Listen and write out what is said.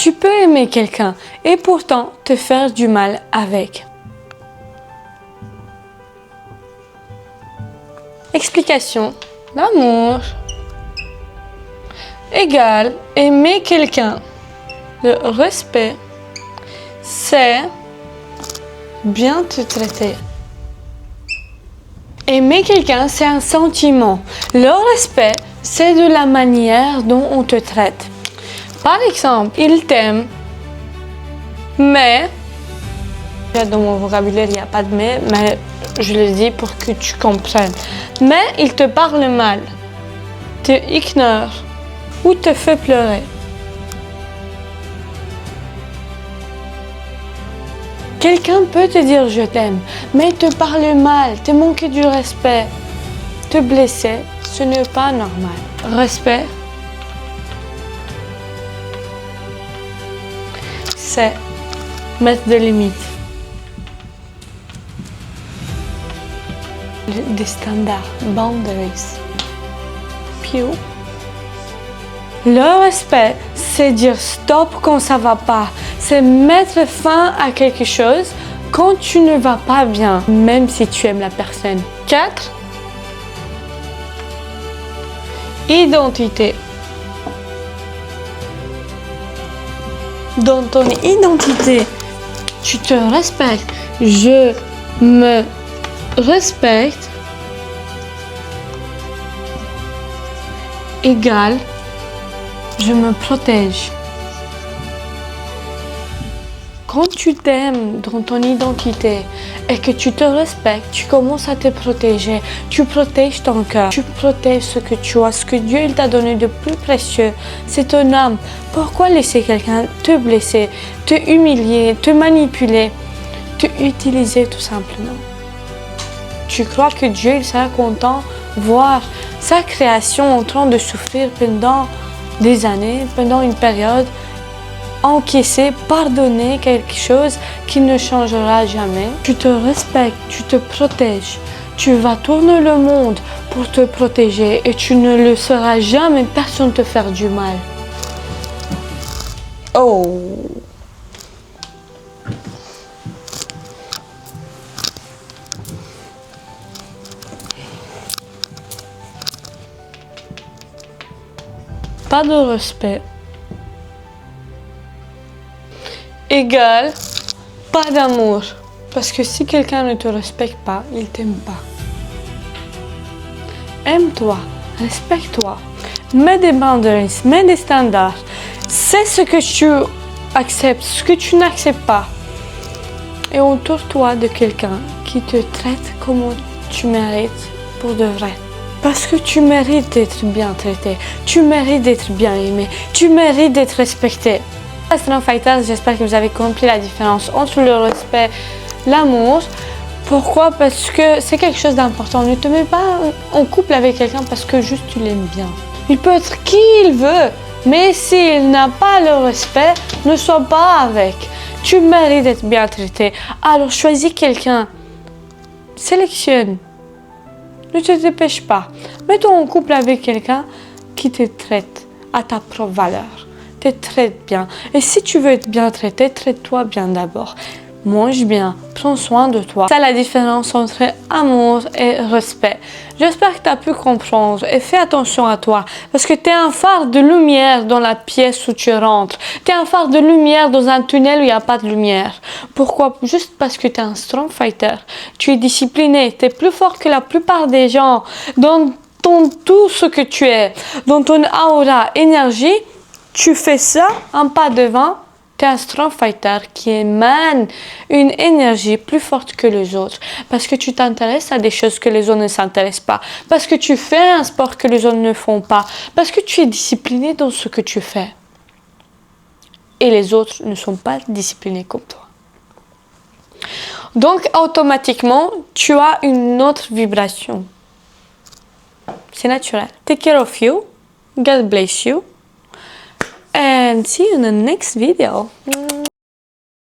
Tu peux aimer quelqu'un et pourtant te faire du mal avec. Explication. L'amour égale aimer quelqu'un. Le respect, c'est bien te traiter. Aimer quelqu'un, c'est un sentiment. Le respect, c'est de la manière dont on te traite. Par exemple, il t'aime, mais dans mon vocabulaire, il n'y a pas de mais je le dis pour que tu comprennes. Mais il te parle mal, te ignore ou te fait pleurer. Quelqu'un peut te dire je t'aime, mais te parle mal, te manquer du respect, te blesser, ce n'est pas normal. Respect, c'est mettre des limites. Des standards, boundaries. Puis, le respect, c'est dire stop quand ça va pas. C'est mettre fin à quelque chose quand tu ne vas pas bien, même si tu aimes la personne. 4. Identité. Dans ton identité, tu te respectes. Je me respecte égale je me protège. Quand tu t'aimes dans ton identité et que tu te respectes, tu commences à te protéger. Tu protèges ton cœur. Tu protèges ce que tu as, ce que Dieu t'a donné de plus précieux. C'est ton âme. Pourquoi laisser quelqu'un te blesser, te humilier, te manipuler, te utiliser tout simplement? Tu crois que Dieu il sera content de voir sa création en train de souffrir pendant des années, pendant une période, encaisser, pardonner quelque chose qui ne changera jamais. Tu te respectes, tu te protèges. Tu vas tourner le monde pour te protéger et tu ne le seras jamais, personne te faire du mal. Oh! Pas de respect égale pas d'amour. Parce que si quelqu'un ne te respecte pas, il t'aime pas. Aime-toi, respecte-toi, mets des boundaries, mets des standards. C'est ce que tu acceptes, ce que tu n'acceptes pas. Et entoure-toi de quelqu'un qui te traite comme tu mérites pour de vrai. Parce que tu mérites d'être bien traité, tu mérites d'être bien aimé, tu mérites d'être respecté. Strong Fighters, j'espère que vous avez compris la différence entre le respect et l'amour. Pourquoi? Parce que c'est quelque chose d'important. Ne te mets pas en couple avec quelqu'un parce que juste tu l'aimes bien. Il peut être qui il veut, mais s'il n'a pas le respect, ne sois pas avec. Tu mérites d'être bien traité. Alors choisis quelqu'un. Sélectionne. Ne te dépêche pas. Mets-toi en couple avec quelqu'un qui te traite à ta propre valeur. Te traite bien. Et si tu veux être bien traité, traite-toi bien d'abord. Mange bien, prends soin de toi. C'est la différence entre amour et respect. J'espère que tu as pu comprendre et fais attention à toi parce que tu es un phare de lumière dans la pièce où tu rentres. Tu es un phare de lumière dans un tunnel où il n'y a pas de lumière. Pourquoi? Juste parce que tu es un strong fighter. Tu es discipliné, tu es plus fort que la plupart des gens dans tout ce que tu es, dans ton aura, énergie. Tu fais ça, un pas devant. Tu es un strong fighter qui émane une énergie plus forte que les autres parce que tu t'intéresses à des choses que les autres ne s'intéressent pas, parce que tu fais un sport que les autres ne font pas, parce que tu es discipliné dans ce que tu fais. Et les autres ne sont pas disciplinés comme toi. Donc, automatiquement, tu as une autre vibration. C'est naturel. Take care of you. God bless you. And see you in the next video.